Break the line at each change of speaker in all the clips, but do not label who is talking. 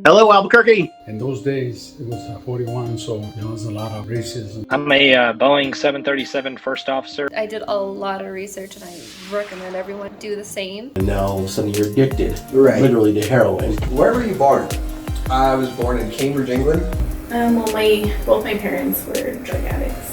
Hello, Albuquerque.
In those days, it was 41, so there was a lot of racism.
I'm a Boeing 737 first officer.
I did a lot of research and I recommend everyone do the same.
And now all of a sudden you're addicted, literally to heroin.
Where were you born? I was born in Cambridge, England.
Both my parents were drug addicts.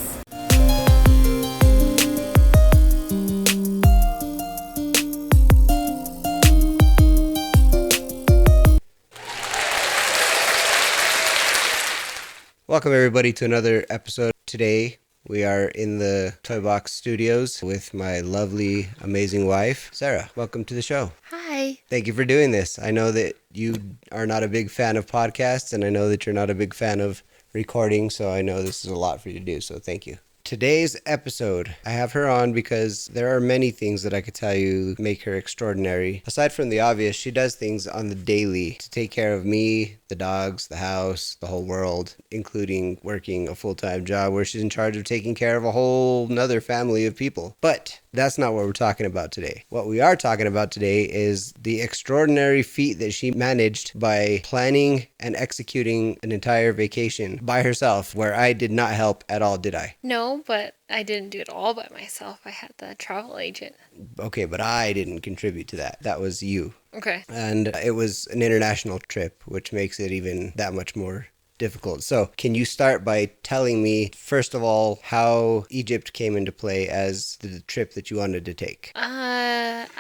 Welcome everybody to another episode. Today we are in the Toy Box Studios with my lovely, amazing wife, Sarah. Welcome to the show.
Hi.
Thank you for doing this. I know that you are not a big fan of podcasts, and I know that you're not a big fan of recording, so I know this is a lot for you to do, so thank you. Today's episode, I have her on because there are many things that I could tell you make her extraordinary. Aside from the obvious, she does things on the daily to take care of me, the dogs, the house, the whole world, including working a full-time job where she's in charge of taking care of a whole nother family of people. But that's not what we're talking about today. What we are talking about today is the extraordinary feat that she managed by planning and executing an entire vacation by herself, where I did not help at all, did I?
No, but I didn't do it all by myself. I had the travel agent.
Okay, but I didn't contribute to that. That was you.
Okay.
And it was an international trip, which makes it even that much more difficult. So can you start by telling me, first of all, how Egypt came into play as the trip that you wanted to take?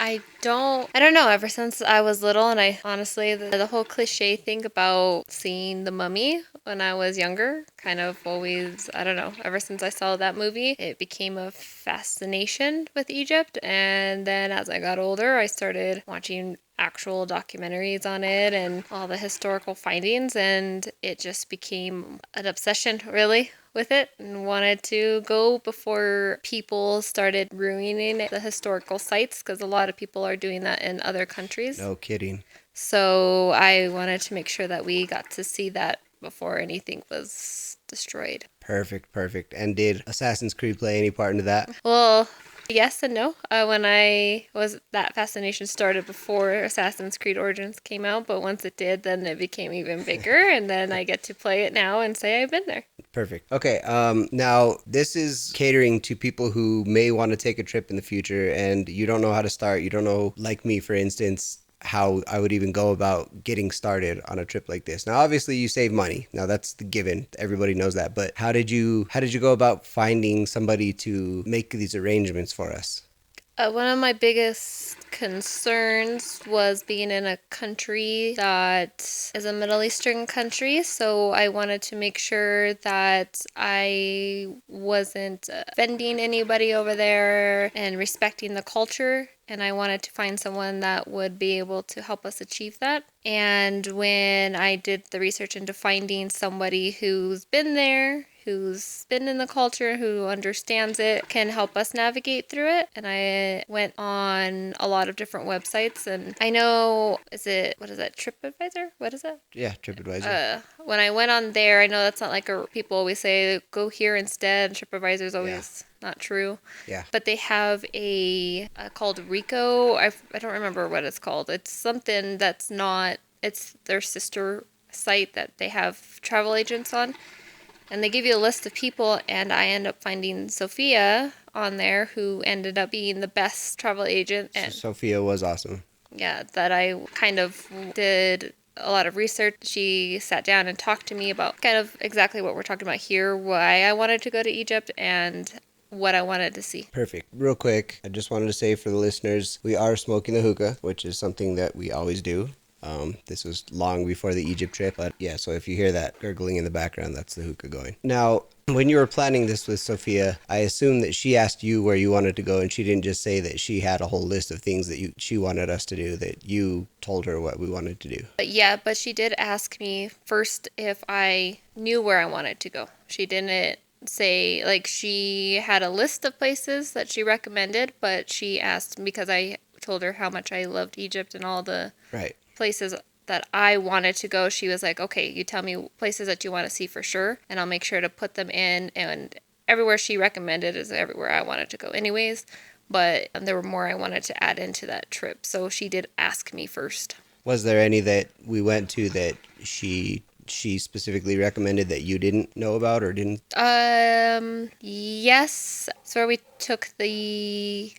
I don't know. Ever since I was little, and I honestly, the whole cliche thing about seeing the mummy when I was younger, kind of always, I don't know, ever since I saw that movie, it became a fascination with Egypt. And then as I got older, I started watching actual documentaries on it and all the historical findings, and it just became an obsession, really, with it, and wanted to go before people started ruining the historical sites, because a lot of people are doing that in other countries.
No kidding.
So I wanted to make sure that we got to see that before anything was destroyed.
Perfect. And did Assassin's Creed play any part into that?
Well, yes and no. That fascination started before Assassin's Creed Origins came out, but once it did, then it became even bigger, and then I get to play it now and say I've been there.
Perfect. Okay, now this is catering to people who may want to take a trip in the future and you don't know how to start. You don't know, like me, for instance, how I would even go about getting started on a trip like this. Now, obviously you save money. Now that's the given. Everybody knows that. But how did you go about finding somebody to make these arrangements for us?
One of my biggest concerns was being in a country that is a Middle Eastern country, so I wanted to make sure that I wasn't offending anybody over there and respecting the culture, and I wanted to find someone that would be able to help us achieve that. And when I did the research into finding somebody who's been there, who's been in the culture, who understands it, can help us navigate through it. And I went on a lot of different websites, and I know, TripAdvisor? What is it?
Yeah, TripAdvisor.
When I went on there, I know that's not like people always say, go here instead. TripAdvisor is always not true.
Yeah.
But they have a called Rico. I don't remember what it's called. It's something that's not, it's their sister site that they have travel agents on. And they give you a list of people, and I end up finding Sophia on there, who ended up being the best travel agent. And
Sophia was awesome.
Yeah, that I kind of did a lot of research. She sat down and talked to me about kind of exactly what we're talking about here, why I wanted to go to Egypt and what I wanted to see.
Perfect. Real quick, I just wanted to say for the listeners, we are smoking the hookah, which is something that we always do. This was long before the Egypt trip, but yeah, so if you hear that gurgling in the background, that's the hookah going. Now, when you were planning this with Sophia, I assume that she asked you where you wanted to go, and she didn't just say that she had a whole list of things that she wanted us to do, that you told her what we wanted to do.
But she did ask me first if I knew where I wanted to go. She didn't say, like, she had a list of places that she recommended, but she asked, because I told her how much I loved Egypt and all the places that I wanted to go. She was like, okay, you tell me places that you want to see for sure, and I'll make sure to put them in. And everywhere she recommended is everywhere I wanted to go anyways, but there were more I wanted to add into that trip, so she did ask me first.
Was there any that we went to that she specifically recommended that you didn't know about or didn't?
Yes. It's where we took it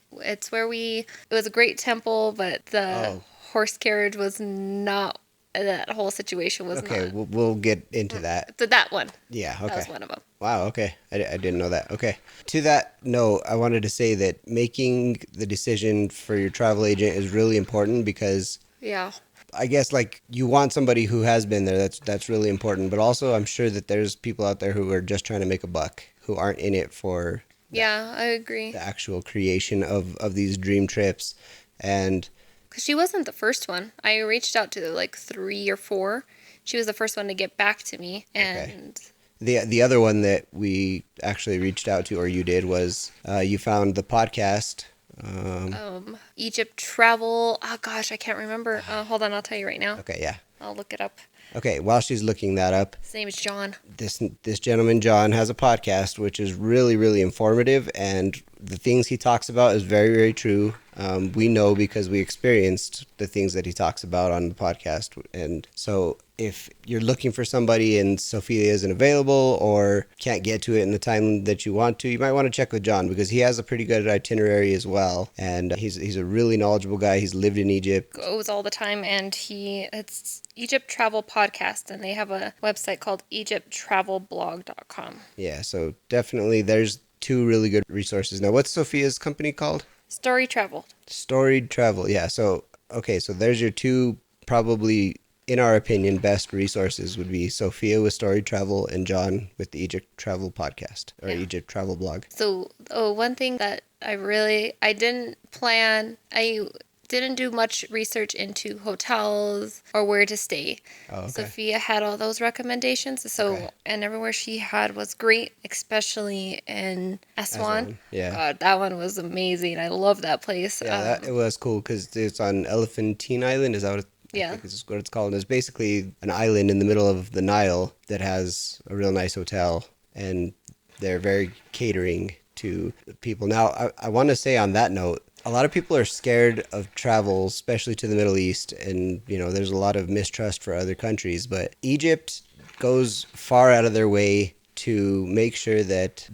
was a great temple, but the horse carriage was not, that whole situation was
Okay,
not.
we'll get into that.
That one.
Yeah, okay.
That was one of them.
Wow, okay. I didn't know that. Okay. To that note, I wanted to say that making the decision for your travel agent is really important because
Yeah.
I guess like you want somebody who has been there. That's really important. But also I'm sure that there's people out there who are just trying to make a buck, who aren't in it for
Yeah, I agree.
the actual creation of these dream trips. And
Because she wasn't the first one. I reached out to like 3 or 4. She was the first one to get back to me. And
the other one that we actually reached out to, or you did, was you found the podcast.
Egypt travel. Oh gosh, I can't remember. Hold on, I'll tell you right now.
Okay, yeah.
I'll look it up.
Okay, while she's looking that up,
His name is John.
this gentleman John has a podcast which is really, really informative, and the things he talks about is very, very true. We know because we experienced the things that he talks about on the podcast. And so if you're looking for somebody and Sophia isn't available or can't get to it in the time that you want to, you might want to check with John because he has a pretty good itinerary as well. And he's a really knowledgeable guy. He's lived in Egypt.
Goes all the time, and it's Egypt Travel Podcast, and they have a website called egypttravelblog.com.
Yeah, so definitely there's 2 really good resources. Now, what's Sophia's company called?
Story Travel.
Storied Travel. Yeah, so okay, so there's your 2 probably, in our opinion, best resources would be Sophia with Storied Travel and John with the Egypt Travel Podcast or Egypt Travel Blog.
So, one thing that I didn't plan, I didn't do much research into hotels or where to stay.
Oh, okay.
Sophia had all those recommendations. So, and everywhere she had was great, especially in Aswan.
Yeah.
God, that one was amazing. I love that place.
Yeah, it was cool because it's on Elephantine Island. Is that what
Yeah.
I think is what it's called. It's basically an island in the middle of the Nile that has a real nice hotel, and they're very catering to people. Now, I want to say on that note, a lot of people are scared of travel, especially to the Middle East, and there's a lot of mistrust for other countries. But Egypt goes far out of their way to make sure that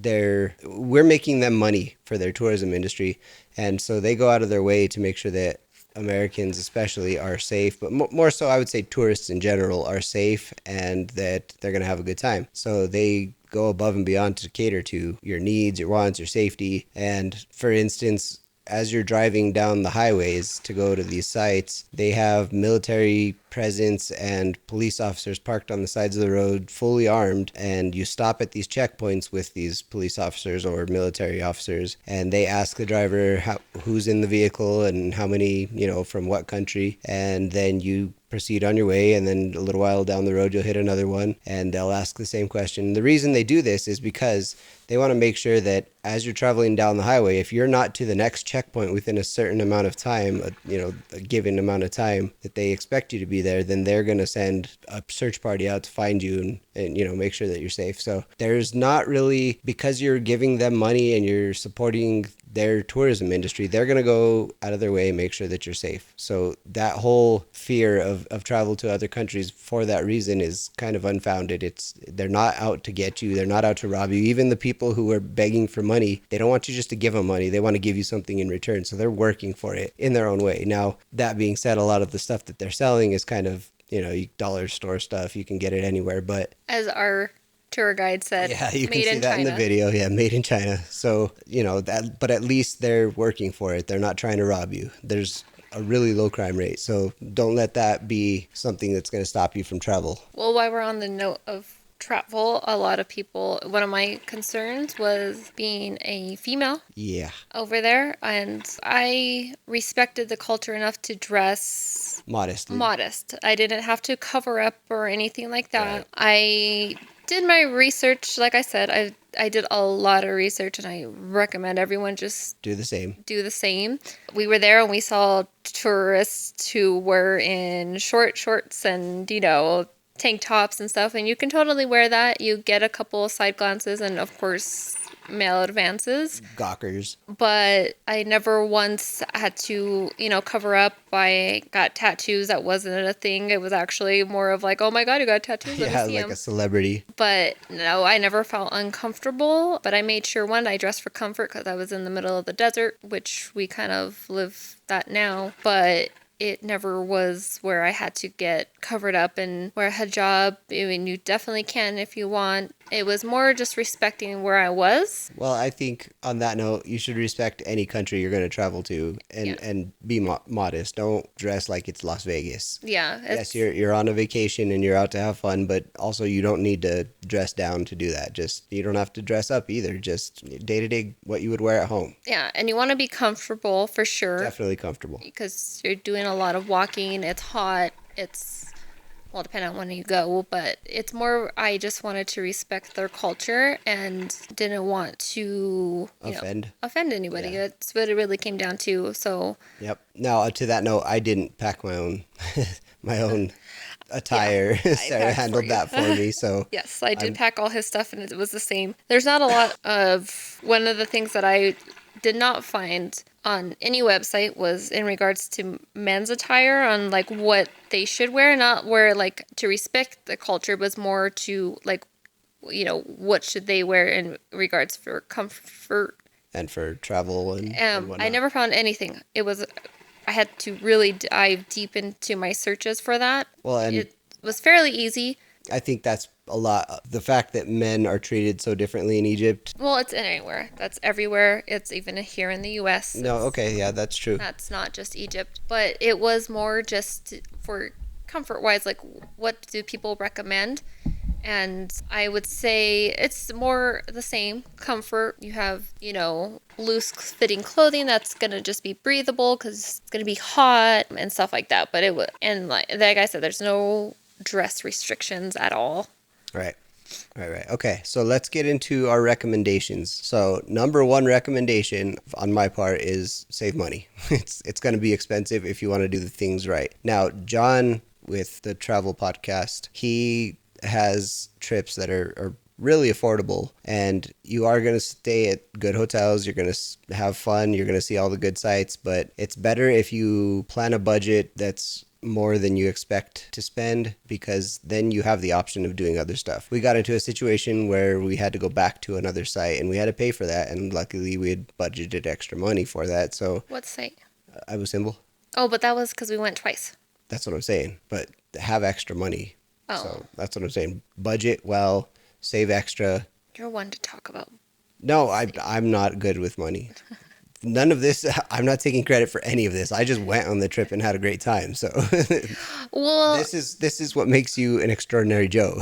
we're making them money for their tourism industry, and so they go out of their way to make sure that Americans especially are safe, but more so I would say tourists in general are safe and that they're going to have a good time. So they go above and beyond to cater to your needs, your wants, your safety. And for instance, as you're driving down the highways to go to these sites, they have military presence and police officers parked on the sides of the road, fully armed, and you stop at these checkpoints with these police officers or military officers, and they ask the driver who's in the vehicle and how many, from what country, and then you proceed on your way, and then a little while down the road you'll hit another one and they'll ask the same question. The reason they do this is because they want to make sure that as you're traveling down the highway, if you're not to the next checkpoint within a certain amount of time, a given amount of time that they expect you to be there, then they're going to send a search party out to find you and make sure that you're safe. So there's not really, because you're giving them money and you're supporting their tourism industry, they're going to go out of their way and make sure that you're safe. So that whole fear of travel to other countries for that reason is kind of unfounded. They're not out to get you. They're not out to rob you. Even the people who are begging for money, they don't want you just to give them money. They want to give you something in return. So they're working for it in their own way. Now, that being said, a lot of the stuff that they're selling is kind of, dollar store stuff. You can get it anywhere, but
As our tour guide said,
yeah, you can
made
see
in
that
China.
in the video. Yeah, made in China. So, but at least they're working for it. They're not trying to rob you. There's a really low crime rate. So don't let that be something that's going to stop you from travel.
Well, while we're on the note of travel, a lot of people, one of my concerns was being a female
Yeah.
over there, and I respected the culture enough to dress
Modestly.
modest. I didn't have to cover up or anything like that.
Right.
I did my research. Like I said, I did a lot of research, and I recommend everyone just
Do the same.
do the same. We were there and we saw tourists who were in shorts and, tank tops and stuff, and you can totally wear that. You get a couple of side glances, and of course male advances.
Gawkers.
But I never once had to, cover up. I got tattoos. That wasn't a thing. It was actually more of like, oh my God, you got tattoos. Let me
Yeah,
see
like
'em.
a celebrity.
But no, I never felt uncomfortable. But I made sure, one, I dressed for comfort because I was in the middle of the desert, which we kind of live that now. But it never was where I had to get covered up and wear a hijab. I mean, you definitely can if you want. It was more just respecting where I was.
Well, I think on that note, you should respect any country you're going to travel to and be modest. Don't dress like it's Las Vegas.
Yeah.
Yes, you're on a vacation and you're out to have fun, but also you don't need to dress down to do that. You don't have to dress up either. Just day to day what you would wear at home.
Yeah, and you want to be comfortable for sure.
Definitely comfortable.
Because you're doing a lot of walking. It's hot. Well, depending on when you go, but it's more, I just wanted to respect their culture and didn't want to offend anybody.
Yeah.
That's what it really came down to. So
Yep. Now, to that note, I didn't pack my own my own attire. Sarah handled that for me. So
yes, I did pack all his stuff, and it was the same. There's not a lot of, one of the things that I did not find on any website was in regards to men's attire on like what they should wear, not where like to respect the culture, but more to like, what should they wear in regards for comfort
and for travel and whatnot.
I never found anything. I had to really dive deep into my searches for that.
Well, and
it was fairly easy.
I think that's a lot. The fact that men are treated so differently in Egypt.
Well, it's anywhere. That's everywhere. It's even here in the U.S.
No, okay, yeah, that's true.
That's not just Egypt. But it was more just for comfort-wise, like what do people recommend? And I would say it's more the same. Comfort. You have, loose-fitting clothing that's going to just be breathable because it's going to be hot and stuff like that. But and like I said, there's no dress restrictions at all.
Right. Okay, so let's get into our recommendations. So number one recommendation on my part is save money. It's going to be expensive if you want to do the things right. Now, John with the travel podcast, he has trips that are really affordable, and you are going to stay at good hotels. You're going to have fun. You're going to see all the good sights, but it's better if you plan a budget that's more than you expect to spend, because then you have the option of doing other stuff. We got into a situation where we had to go back to another site and we had to pay for that, and luckily we had budgeted extra money for that. So
What site?
Abu Simbel.
Oh, but that was because we went twice.
That's what I'm saying, but have extra money.
Oh.
So that's what I'm saying. Budget well, save extra.
You're one to talk about.
No, I'm not good with money. None of this, I'm not taking credit for any of this. I just went on the trip and had a great time. So
Well,
this is what makes you an extraordinary Joe.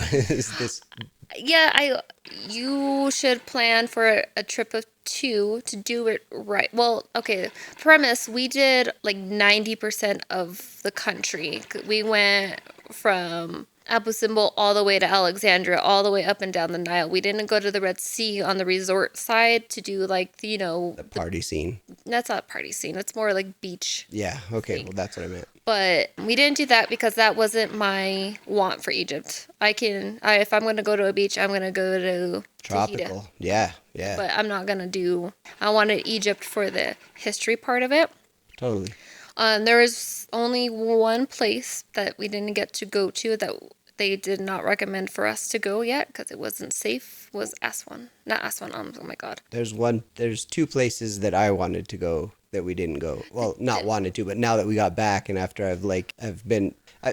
yeah, you should plan for a trip of 2 to do it right. Well, okay, premise, we did like 90% of the country. We went from Abu Simbel all the way to Alexandria, all the way up and down the Nile. We didn't go to the Red Sea on the resort side to do like,
the party scene.
That's not party scene. It's more like beach.
Yeah, okay,
thing.
well, that's what I meant.
But we didn't do that because that wasn't my want for Egypt. If I'm going to go to a beach, I'm going to go to
Tropical.
Tahiti.
Yeah.
But I'm not going to I wanted Egypt for the history part of it.
Totally.
There was only one place that we didn't get to go to that they did not recommend for us to go yet because it wasn't safe, was Aswan. Not Aswan, oh my God.
There's 2 places that I wanted to go that we didn't go. Well, not wanted to, but now that we got back and after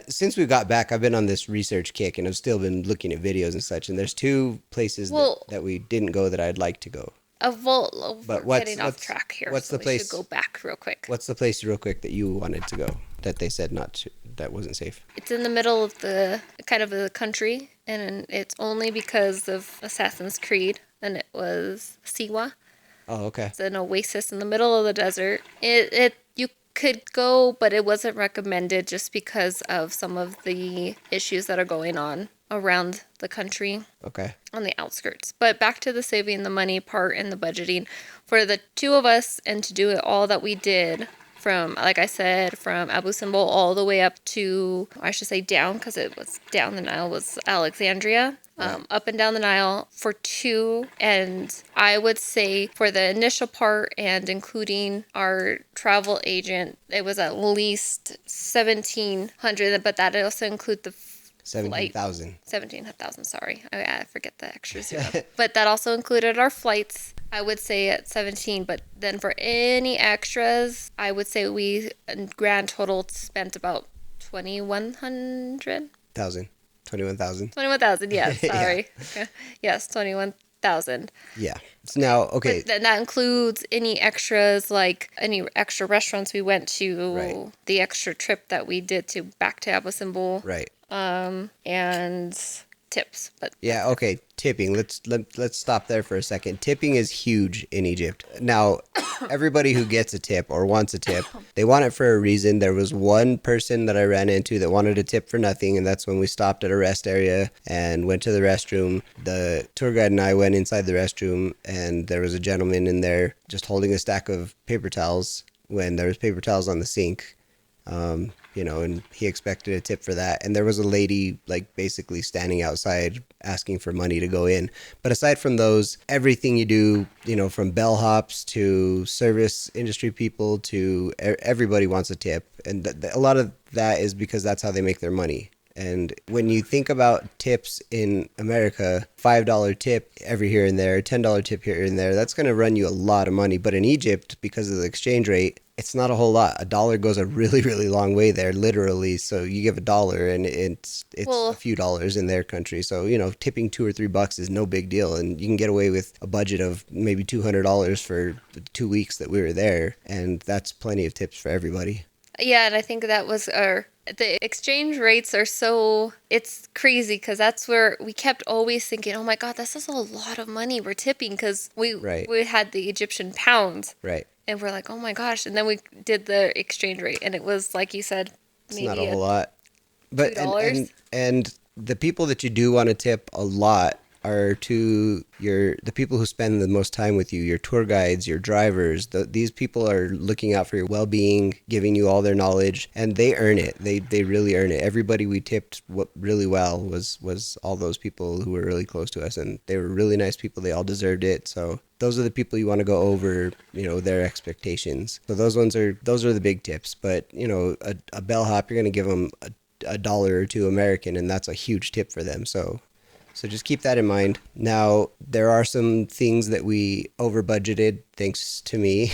since we got back, I've been on this research kick and I've still been looking at videos and such. And there's 2 places that we didn't go that I'd like to go.
But we're getting off track here.
What's
so
the place?
We should go back real quick.
What's the place real quick that you wanted to go that they said that wasn't safe?
It's in the middle of the country, and it's only because of Assassin's Creed, and it was Siwa.
Oh, okay.
It's an oasis in the middle of the desert. You could go, but it wasn't recommended just because of some of the issues that are going on around the country.
Okay.
On the outskirts. But back to the saving the money part and the budgeting. For the 2 of us and to do it all that we did from, like I said, from Abu Simbel all the way up to, I should say down because it was down the Nile, was Alexandria. up and down the Nile for 2. And I would say for the initial part and including our travel agent, it was at least 1,700, but that also include the
17,000.
17,000, sorry. I forget the extra zero. But that also included our flights. I would say at 17, but then for any extras, I would say we grand total spent about 2,100.
21,000.
21,000, yes, sorry. Yes, 21,000.
Yeah. So now, okay.
But then that includes any extras, like any extra restaurants we went to,
Right.
the extra trip that we did back to Abu Simbel.
Right.
And tips. But
yeah, okay. Tipping. Let's stop there for a second. Tipping is huge in Egypt. Now, everybody who gets a tip or wants a tip, they want it for a reason. There was one person that I ran into that wanted a tip for nothing, and that's when we stopped at a rest area and went to the restroom. The tour guide and I went inside the restroom, and there was a gentleman in there just holding a stack of paper towels when there was paper towels on the sink. And he expected a tip for that. And there was a lady, like, basically standing outside asking for money to go in. But aside from those, everything you do, from bellhops to service industry people to everybody wants a tip. And a lot of that is because that's how they make their money. And when you think about tips in America, $5 tip every here and there, $10 tip here and there, that's going to run you a lot of money. But in Egypt, because of the exchange rate, it's not a whole lot. $1 goes a really, really long way there, literally. So you give $1 and it's a few dollars in their country. So, tipping $2 or $3 is no big deal. And you can get away with a budget of maybe $200 for the 2 weeks that we were there. And that's plenty of tips for everybody.
yeah, and I think that was the exchange rates are it's crazy because that's where we kept always thinking, oh my God, this is a lot of money we're tipping because we had the Egyptian pounds.
Right.
And we're like, oh my gosh. And then we did the exchange rate and it was, like you said, maybe
it's not a whole lot. But
$2.
And the people that you do want to tip a lot are the people who spend the most time with you, your tour guides, your drivers. These people are looking out for your well-being, giving you all their knowledge, and they earn it. They really earn it. Everybody we tipped really well was all those people who were really close to us, and they were really nice people. They all deserved it. So those are the people you want to go over, their expectations. So those are the big tips. But a bellhop, you're going to give them a dollar or two American, and that's a huge tip for them. So just keep that in mind. Now, there are some things that we over budgeted, thanks to me,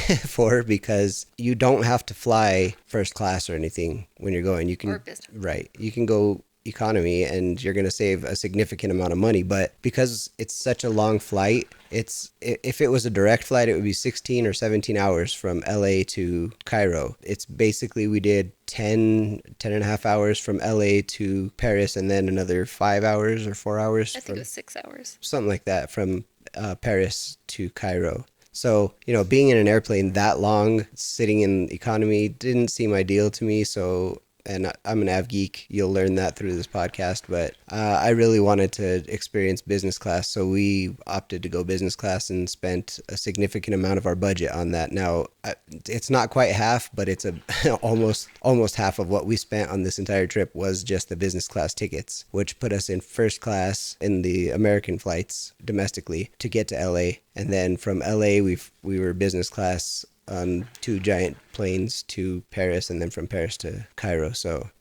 because you don't have to fly first class or anything when you're going. You can,
or business.
Right. You can go economy and you're going to save a significant amount of money. But because it's such a long flight, if it was a direct flight, it would be 16 or 17 hours from LA to Cairo. It's basically, we did 10 and a half hours from LA to Paris, and then another 5 hours or 4 hours.
I think it was 6 hours.
Something like that from Paris to Cairo. So, being in an airplane that long, sitting in economy didn't seem ideal to me. So, and I'm an av geek. You'll learn that through this podcast. But I really wanted to experience business class. So we opted to go business class and spent a significant amount of our budget on that. Now, it's not quite half, but it's almost half of what we spent on this entire trip was just the business class tickets, which put us in first class in the American flights domestically to get to LA. And then from LA, we were business class on 2 giant planes to Paris, and then from Paris to Cairo.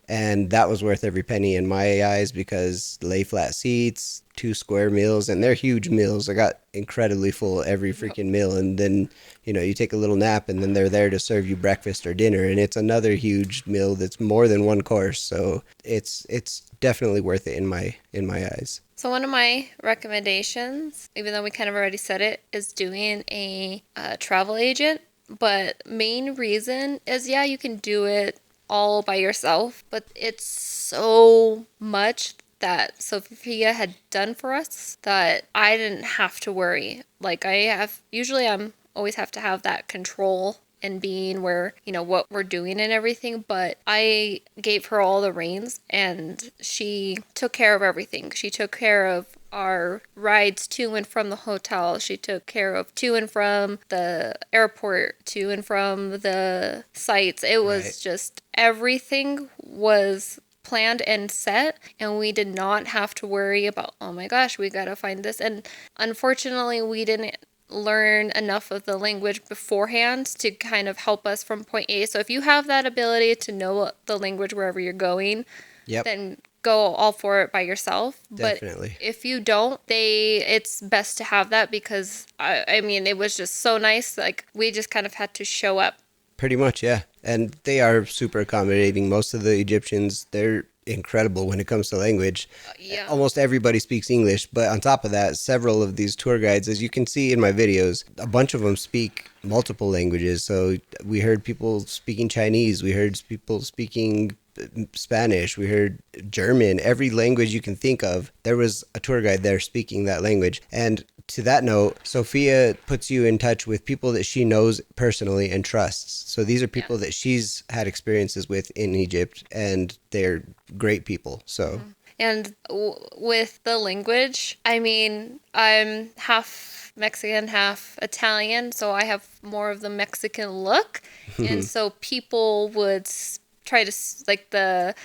And that was worth every penny in my eyes because lay flat seats, 2 square meals, and they're huge meals. I got incredibly full every freaking meal. And then, you take a little nap and then they're there to serve you breakfast or dinner. And it's another huge meal that's more than one course. So it's definitely worth it in my eyes.
So one of my recommendations, even though we kind of already said it, is doing a travel agent. But main reason is, yeah, you can do it all by yourself, but it's so much that Sophia had done for us that I didn't have to worry. Like I'm always have to have that control and being where, what we're doing and everything. But I gave her all the reins and she took care of everything. She took care of our rides to and from the hotel. She took care of to and from the airport, to and from the sites. It was just everything was planned and set, and we did not have to worry about, oh my gosh, we gotta find this. And unfortunately, we didn't learn enough of the language beforehand to kind of help us from point A. So if you have that ability to know the language wherever you're going, then go all for it by yourself.
Definitely.
But if you don't, it's best to have that, because I mean, it was just so nice. Like, we just kind of had to show up.
Pretty much, yeah. And they are super accommodating. Most of the Egyptians, they're incredible when it comes to language.
Yeah.
Almost everybody speaks English, but on top of that, several of these tour guides, as you can see in my videos, a bunch of them speak multiple languages. So we heard people speaking Chinese, we heard people speaking Spanish, we heard German, every language you can think of. There was a tour guide there speaking that language. And to that note, Sophia puts you in touch with people that she knows personally and trusts. So these are people that she's had experiences with in Egypt, and they're great people. So.
And with the language, I mean, I'm half Mexican, half Italian, so I have more of the Mexican look. And so people would try to, like, the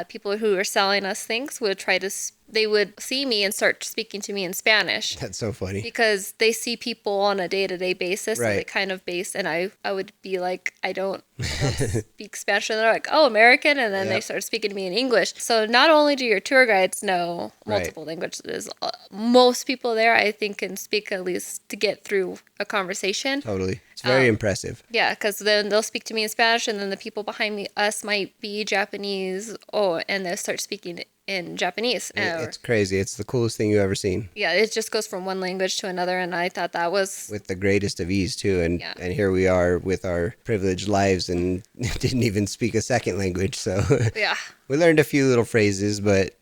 people who are selling us things would try to, they would see me and start speaking to me in Spanish.
That's so funny.
Because they see people on a day-to-day basis.
Right.
So they kind of base, and I would be like, I don't speak Spanish. And they're like, oh, American? And then they start speaking to me in English. So not only do your tour guides know multiple languages, most people there, I think, can speak at least to get through a conversation.
Totally. It's very impressive.
Yeah, because then they'll speak to me in Spanish, and then the people behind us might be Japanese, and they'll start speaking in Japanese.
It's crazy. It's the coolest thing you've ever seen.
Yeah, it just goes from one language to another, and I thought that was...
With the greatest of ease, too. And here we are with our privileged lives and didn't even speak a second language, so...
Yeah.
We learned a few little phrases,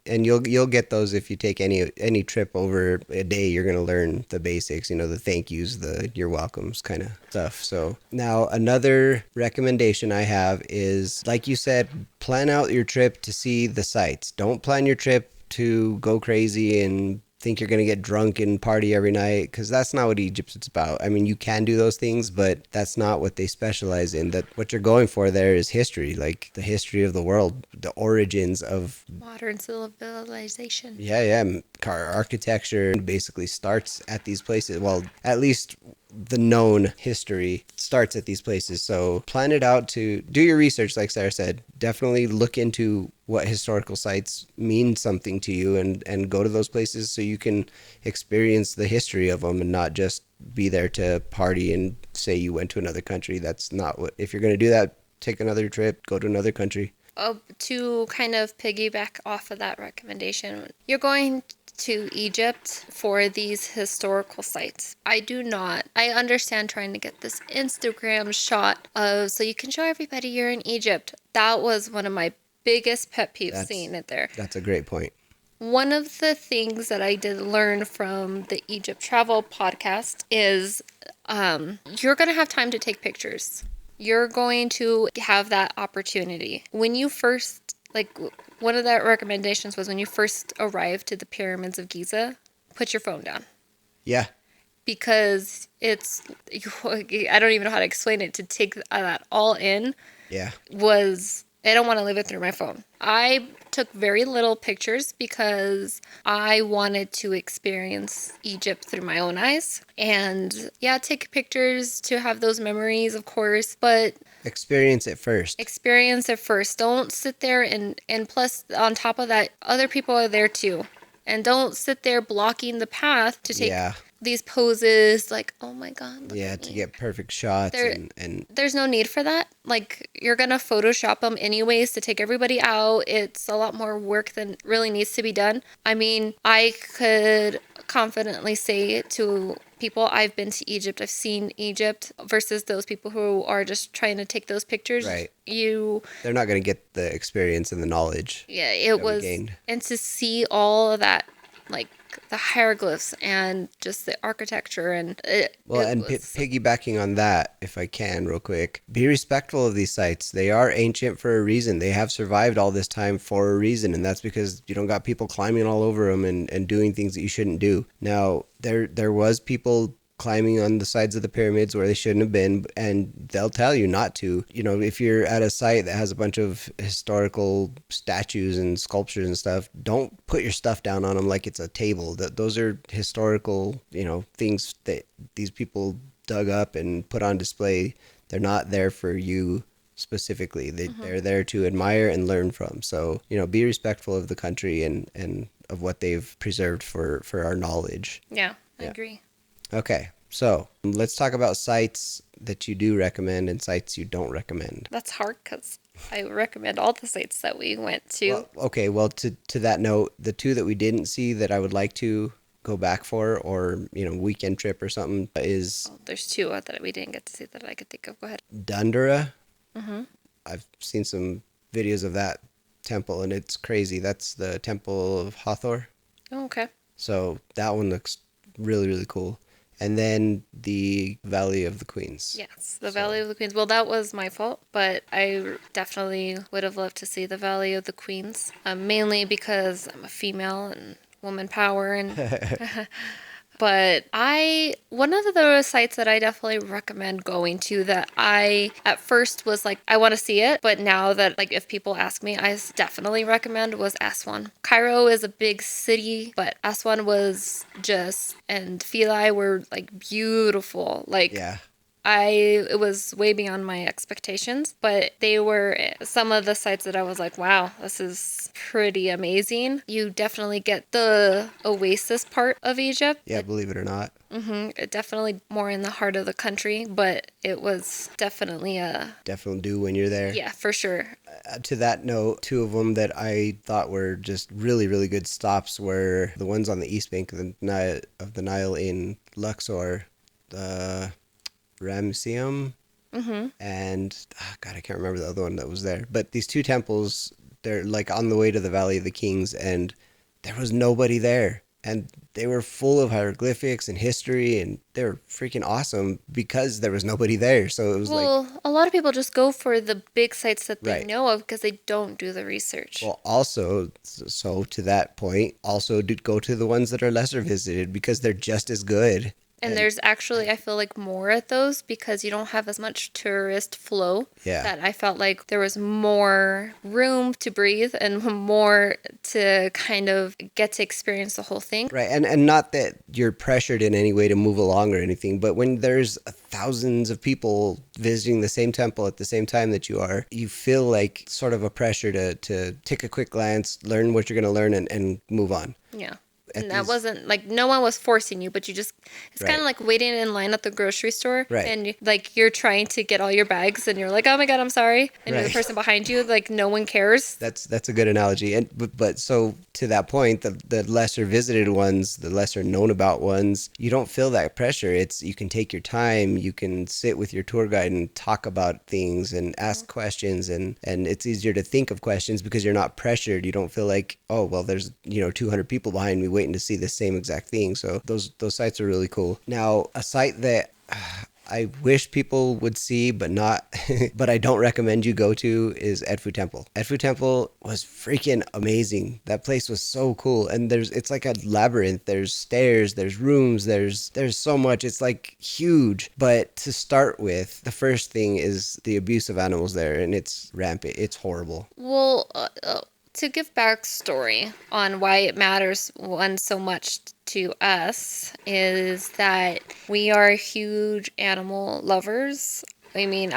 and you'll get those if you take any trip over a day. You're going to learn the basics, the thank yous, the you're welcomes kind of stuff. So now another recommendation I have is, like you said, plan out your trip to see the sights. Don't plan your trip to go crazy and think you're going to get drunk and party every night, because that's not what Egypt's about. I mean, you can do those things, but that's not what they specialize in. That what you're going for there is history, like the history of the world, the origins of
modern civilization.
Yeah. Architecture basically starts at these places. Well, at least the known history starts at these places. So plan it out, to do your research, like Sarah said. Definitely look into what historical sites mean something to you, and go to those places so you can experience the history of them and not just be there to party and say you went to another country. That's not what, if you're going to do that, take another trip, go to another country.
To kind of piggyback off of that recommendation, you're going to Egypt for these historical sites. I understand trying to get this Instagram shot so you can show everybody you're in Egypt. That was one of my biggest pet peeves, seeing it there.
That's a great point.
One of the things that I did learn from the Egypt Travel podcast is you're going to have time to take pictures. You're going to have that opportunity. When you first, one of the recommendations was when you first arrive to the pyramids of Giza, put your phone down.
Yeah.
Because I don't even know how to explain it, to take that all in.
Yeah.
I don't want to live it through my phone. I took very little pictures because I wanted to experience Egypt through my own eyes. And take pictures to have those memories, of course, but
experience it first.
Don't sit there and plus, on top of that, other people are there too. And don't sit there blocking the path to take these poses, like, oh my God.
To get perfect shots. And
there's no need for that. Like, you're going to Photoshop them anyways to take everybody out. It's a lot more work than really needs to be done. I mean, I could confidently say to people, I've been to Egypt, I've seen Egypt, versus those people who are just trying to take those pictures.
Right. They're not going to get the experience and the knowledge.
Yeah, it was. And to see all of that, like the hieroglyphs and just the architecture and
piggybacking on that, if I can real quick, be respectful of these sites. They are ancient for a reason. They have survived all this time for a reason, and that's because you don't got people climbing all over them and doing things that you shouldn't do. Now, there was people climbing on the sides of the pyramids where they shouldn't have been, and they'll tell you not to. You know, if you're at a site that has a bunch of historical statues and sculptures and stuff, don't put your stuff down on them like it's a table. Those are historical, you know, things that these people dug up and put on display. They're not there for you specifically. They're there to admire and learn from. So, you know, be respectful of the country and of what they've preserved for our knowledge.
Yeah, I agree.
Okay, so let's talk about sites that you do recommend and sites you don't recommend.
That's hard because I recommend all the sites that we went to.
Well, to that note, the two that we didn't see that I would like to go back for, or, you know, weekend trip or something, is...
Oh, there's two that we didn't get to see that I could think of. Go ahead.
Dundara. I've seen some videos of that temple, and it's crazy. That's the Temple of Hathor.
Oh, okay.
So that one looks really, really cool. And then the Valley of the Queens.
Yes, the Valley of the Queens. Well, that was my fault, but I definitely would have loved to see the Valley of the Queens, mainly because I'm a female and woman power, and but one of the sites that I definitely recommend going to, that I at first was like, I want to see it, but now that, like, if people ask me, I definitely recommend, was Aswan. Cairo is a big city, but Aswan was just, and Philae were like beautiful. Like,
Yeah.
it was way beyond my expectations, but they were some of the sites that I was like, wow, this is pretty amazing. You definitely get the oasis part of Egypt.
Yeah, believe it or not.
Definitely more in the heart of the country, but it was definitely
Definitely do when you're there.
yeah, for sure.
To that note, two of them that I thought were just really, really good stops were the ones on the east bank of the Nile in Luxor, the Ramesseum, and God, I can't remember the other one that was there. But these two temples, they're like on the way to the Valley of the Kings, and there was nobody there. And they were full of hieroglyphics and history, and they were freaking awesome because there was nobody there. So it was
A lot of people just go for the big sites that they
Right.
know of because they don't do the research.
well, also, so to that point, also go to the ones that are lesser visited because they're just as good.
And there's actually, I feel like, more at those because you don't have as much tourist flow.
Yeah.
That I felt like there was more room to breathe and more to kind of get to experience the whole thing.
Right, and not that you're pressured in any way to move along or anything, but when there's thousands of people visiting the same temple at the same time that you are, you feel like sort of a pressure to take a quick glance, learn what you're going to learn, and move on.
Yeah. And that wasn't like, no one was forcing you, but you just, it's kind of like waiting in line at the grocery store.
Right.
And like you're trying to get all your bags and you're like, oh my God, I'm sorry. And you're the person behind you, like no one cares.
That's a good analogy. And but so to that point, the lesser visited ones, the lesser known about ones, you don't feel that pressure. You can take your time, you can sit with your tour guide and talk about things and ask questions, and it's easier to think of questions because you're not pressured. You don't feel like, oh well, there's 200 people behind me waiting to see the same exact thing. So those sites are really cool. Now, a site that I wish people would see, but not, but I don't recommend you go to, is Edfu Temple. Edfu Temple was freaking amazing. That place was so cool. And it's like a labyrinth. There's stairs, there's rooms, there's so much. It's like huge. But to start with, the first thing is the abuse of animals there, and it's rampant. It's horrible.
Well, to give backstory on why it matters so much to us is that we are huge animal lovers. I mean,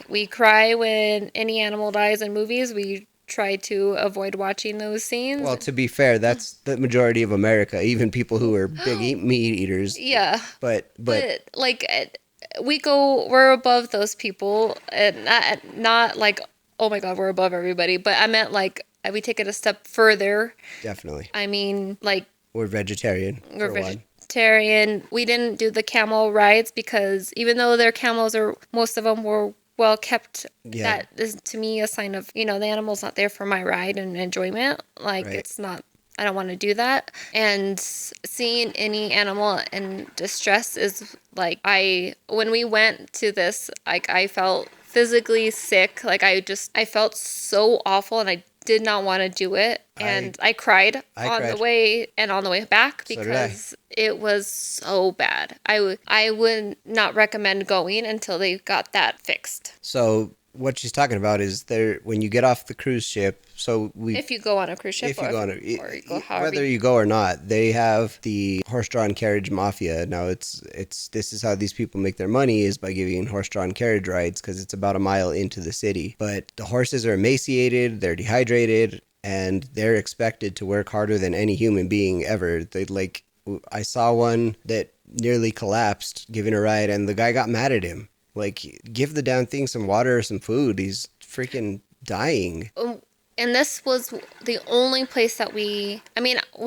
we cry when any animal dies in movies. We try to avoid watching those scenes.
Well, to be fair, that's the majority of America, even people who are big meat eaters.
Yeah.
But
like we're above those people, and not like, oh my God, we're above everybody. But I meant like, we take it a step further.
Definitely.
I mean, like,
we're vegetarian.
we're vegetarian. We didn't do the camel rides because even though their camels most of them were well kept, that is to me a sign of, the animal's not there for my ride and enjoyment. Like, it's not, I don't want to do that. And seeing any animal in distress is like, when we went to this, like, I felt physically sick. Like, I felt so awful, and I did not want to do it. And I cried on the way and on the way back because it was so bad. I would not recommend going until they got that fixed.
So what she's talking about is when you get off the cruise ship. So
if you go on a cruise ship,
whether you go or not, they have the horse-drawn carriage mafia. Now this is how these people make their money, is by giving horse-drawn carriage rides, because it's about a mile into the city. But the horses are emaciated, they're dehydrated, and they're expected to work harder than any human being ever. I saw one that nearly collapsed giving a ride, and the guy got mad at him. Like, give the damn thing some water or some food. He's freaking dying.
And this was the only place that we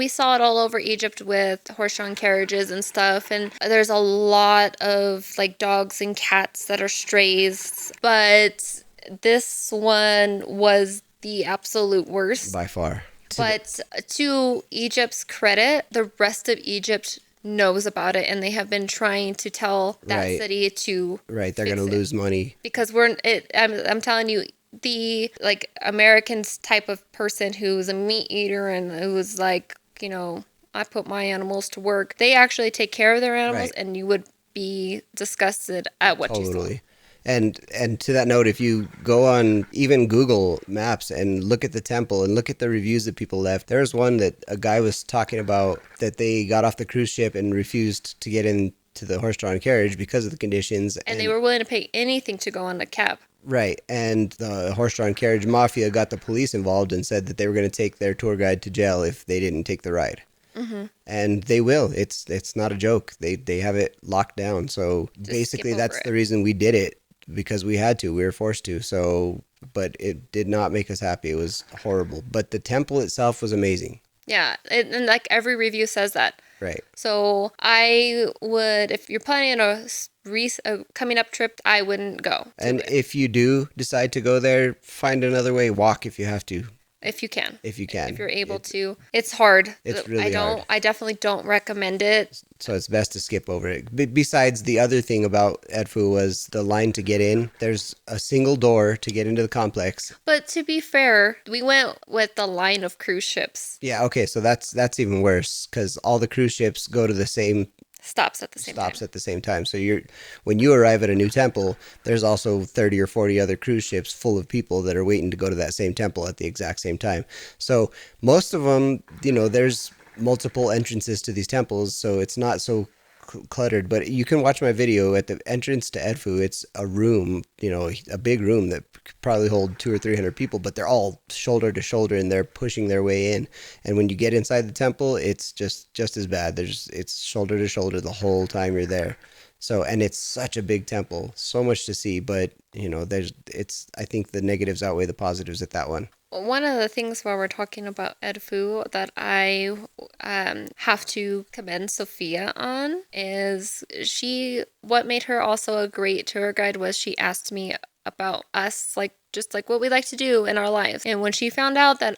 saw it all over Egypt with horse-drawn carriages and stuff. And there's a lot of like dogs and cats that are strays. But this one was the absolute worst.
By far.
But to Egypt's credit, the rest of Egypt knows about it, and they have been trying to tell that city to
they're going to lose money
because I'm telling you, the like Americans type of person who's a meat eater and who's like, you know, I put my animals to work, they actually take care of their animals, and you would be disgusted at what you saw.
And to that note, if you go on even Google Maps and look at the temple and look at the reviews that people left, there's one that a guy was talking about that they got off the cruise ship and refused to get into the horse-drawn carriage because of the conditions.
And they were willing to pay anything to go on the cab.
Right. And the horse-drawn carriage mafia got the police involved and said that they were going to take their tour guide to jail if they didn't take the ride. Mm-hmm. And they will. It's not a joke. They have it locked down. So basically that's the reason we did it. Because we had to, we were forced to. So, but it did not make us happy. It was horrible. But the temple itself was amazing.
Yeah, and like every review says that.
Right.
So I would, if you're planning a coming up trip, I wouldn't go.
And if you do decide to go there, find another way. Walk if you have to.
If you can.
If you can.
If you're able to. It's hard.
It's really hard.
I definitely don't recommend it.
So it's best to skip over it. Besides, the other thing about Edfu was the line to get in. There's a single door to get into the complex.
But to be fair, we went with the line of cruise ships.
Yeah, okay, so that's even worse, because all the cruise ships go to the same
stops at the same time.
So when you arrive at a new temple, there's also 30 or 40 other cruise ships full of people that are waiting to go to that same temple at the exact same time. So most of them, there's multiple entrances to these temples, so it's not so cluttered. But you can watch my video at the entrance to Edfu. It's a room, a big room that could probably hold 200 or 300 people, but they're all shoulder to shoulder and they're pushing their way in. And when you get inside the temple, it's just as bad. It's shoulder to shoulder the whole time you're there. So, and it's such a big temple, so much to see, but I think the negatives outweigh the positives at that one.
One of the things while we're talking about Edfu that I have to commend Sophia on is what made her also a great tour guide was she asked me about us, just what we like to do in our lives. And when she found out that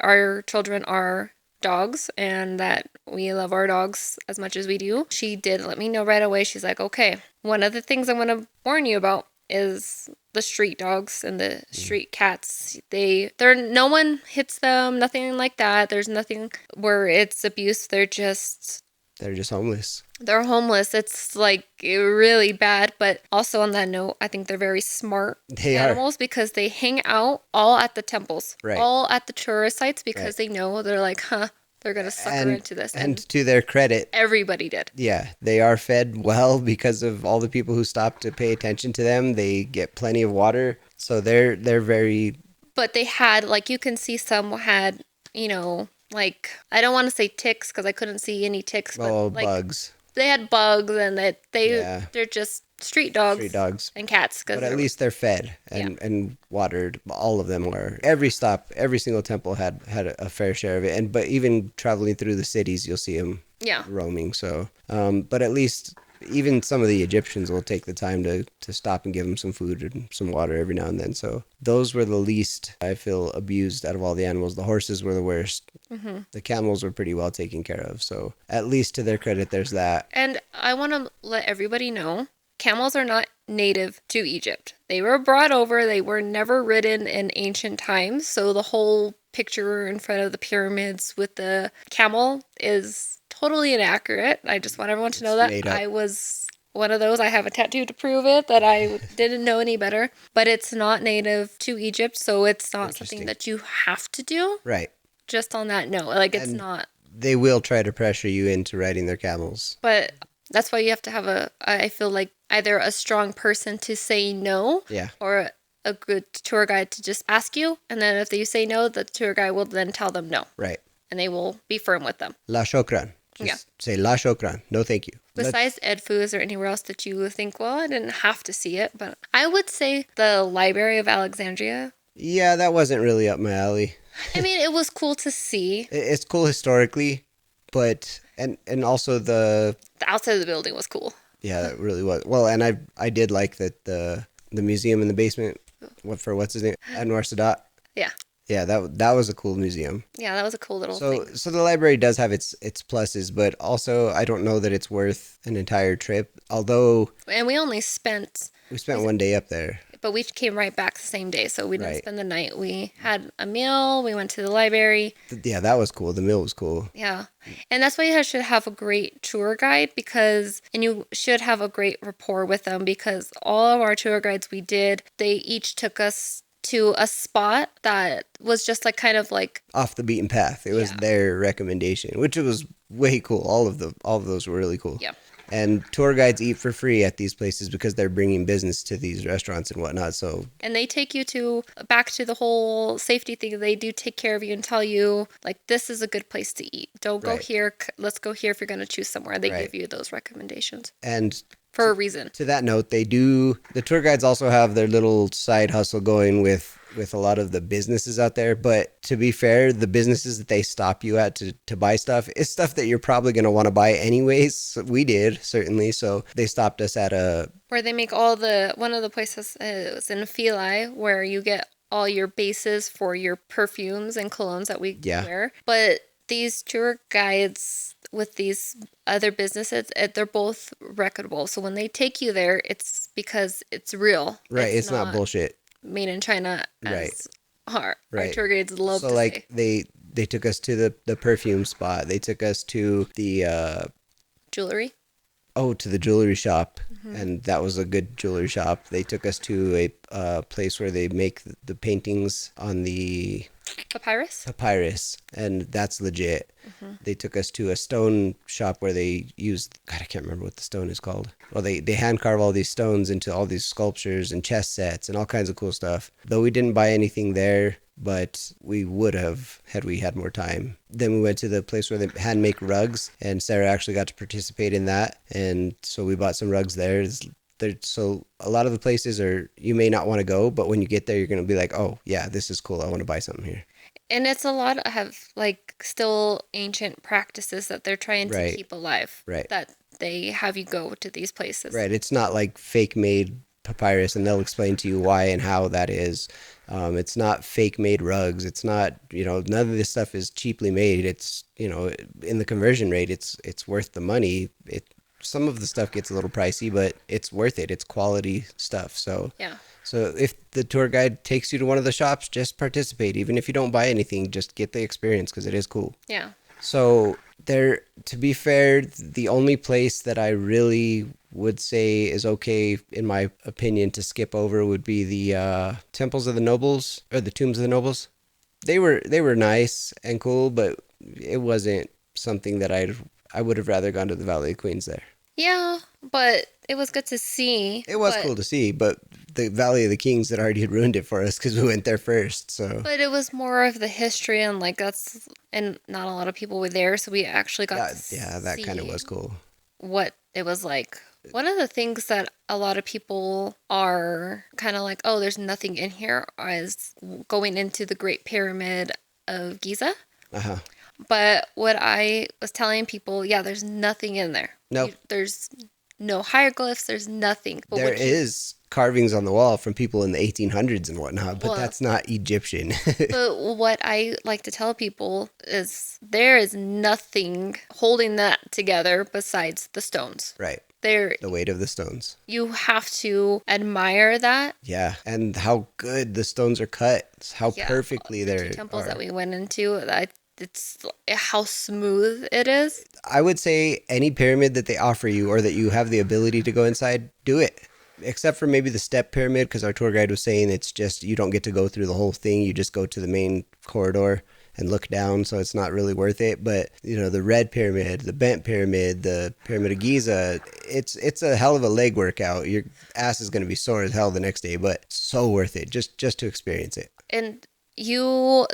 our children are dogs and that we love our dogs as much as we do, she did let me know right away. She's like, okay, one of the things I want to warn you about is the street dogs and the street cats. No one hits them, nothing like that. There's nothing where it's abuse. They're just
homeless.
They're homeless. It's really bad. But also on that note, I think they're very smart animals because they hang out all at the temples, all at the tourist sites because they know they're they're going to sucker into this.
And to their credit,
everybody did.
Yeah, they are fed well because of all the people who stop to pay attention to them. They get plenty of water. So they're very...
But they had, you can see some had, I don't want to say ticks because I couldn't see any ticks. But
bugs.
They had bugs and they're just street dogs and cats.
But at least they're fed and watered. All of them were. Every single temple had a fair share of it. But even traveling through the cities, you'll see them roaming. So, but at least even some of the Egyptians will take the time to stop and give them some food and some water every now and then. So those were the least, I feel, abused out of all the animals. The horses were the worst. Mm-hmm. The camels were pretty well taken care of. So at least to their credit, there's that.
And I want to let everybody know camels are not native to Egypt. They were brought over. They were never ridden in ancient times. So the whole picture in front of the pyramids with the camel is totally inaccurate. I just want everyone to know that. I was one of those. I have a tattoo to prove it, that I didn't know any better. But it's not native to Egypt, so it's not something that you have to do.
Right.
Just on that note, like, it's not.
They will try to pressure you into riding their camels.
But that's why you have to have I feel like, either a strong person to say no, or a good tour guide to just ask you. And then if you say no, the tour guide will then tell them no.
Right.
And they will be firm with them.
La shokran. Just say la shokran. No, thank you.
Besides Edfu, is there anywhere else that you think, well, I didn't have to see it, but I would say the Library of Alexandria.
Yeah, that wasn't really up my alley.
I mean, it was cool to see.
It's cool historically, but and also the
outside of the building was cool.
Yeah, it really was. Well, and I did like that the museum in the basement. What's his name? Anwar Sadat.
Yeah.
Yeah, that was a cool museum.
Yeah, that was a cool little thing.
So the library does have its pluses, but also I don't know that it's worth an entire trip. Although,
and we spent
1 day up there.
But we came right back the same day, so we didn't spend the night. We had a meal, we went to the library.
Yeah, that was cool. The meal was cool.
Yeah. And that's why you should have a great tour guide, and you should have a great rapport with them, because all of our tour guides we did, they each took us to a spot that was just like kind of like
off the beaten path. It was their recommendation, which was way cool. All of those were really cool.
Yeah.
And tour guides eat for free at these places because they're bringing business to these restaurants and whatnot. So,
and they take you back to the whole safety thing. They do take care of you and tell you, like, this is a good place to eat. Don't go here. Let's go here if you're going to choose somewhere. They give you those recommendations.
And
for a reason.
To that note, the tour guides also have their little side hustle going with a lot of the businesses out there. But to be fair, the businesses that they stop you at to buy stuff is stuff that you're probably going to want to buy anyways. We did, certainly. So they stopped us at
where they make one of the places was in Philae, where you get all your bases for your perfumes and colognes that we wear. But these tour guides with these other businesses, they're both reputable. So when they take you there, it's because it's real.
Right. It's not bullshit.
Made in China, as our tour guides love to
say. So they took us to the perfume spot. They took us to the
jewelry.
Oh, to the jewelry shop, and that was a good jewelry shop. They took us to a place where they make the paintings on the papyrus, and that's legit. They took us to a stone shop where they used, God, I can't remember what the stone is called. Well, they hand carve all these stones into all these sculptures and chess sets and all kinds of cool stuff. Though we didn't buy anything there, but we would have had we had more time. Then we went to the place where they hand make rugs, and Sarah actually got to participate in that, and so we bought some rugs there. So a lot of the places you may not want to go, but when you get there, you're going to be like, oh yeah, this is cool. I want to buy something here.
And it's a lot of still ancient practices that they're trying to keep alive.
Right.
That they have you go to these places.
Right. It's not like fake made papyrus, and they'll explain to you why and how that is. It's not fake made rugs. It's not, none of this stuff is cheaply made. It's, in the conversion rate, it's worth the money. Some of the stuff gets a little pricey, but it's worth it. It's quality stuff. So
yeah.
So if the tour guide takes you to one of the shops, just participate. Even if you don't buy anything, just get the experience because it is cool.
Yeah.
So to be fair, the only place that I really would say is okay, in my opinion, to skip over would be the temples of the nobles, or the tombs of the nobles. They were nice and cool, but it wasn't something that I would have rather gone to the Valley of Queens there.
Yeah, but it was good to see.
It was cool to see, but the Valley of the Kings had already ruined it for us because we went there first. So,
but it was more of the history, and and not a lot of people were there, so we actually got to
that kind of was cool.
What it was like. One of the things that a lot of people are kind of like, oh, there's nothing in here, is going into the Great Pyramid of Giza. But what I was telling people, there's nothing in there.
Nope.
There's no hieroglyphs, there's nothing. But
There is carvings on the wall from people in the 1800s and whatnot, but
Well,
that's not Egyptian.
But what I like to tell people is there is nothing holding that together besides the stones.
Right.
There,
The weight of the stones.
you have to admire that.
Yeah, and how good the stones are cut. How
Yeah,
perfectly
the
they're
two temples
are.
that we went into, it's how smooth it is.
I would say any pyramid that they offer you or that you have the ability to go inside, do it. Except for maybe the step pyramid, because our tour guide was saying it's just you don't get to go through the whole thing. You just go to the main corridor and look down, so it's not really worth it. But the red pyramid, the bent pyramid, the pyramid of Giza, it's a hell of a leg workout. Your ass is going to be sore as hell the next day, but so worth it just to experience it.
And you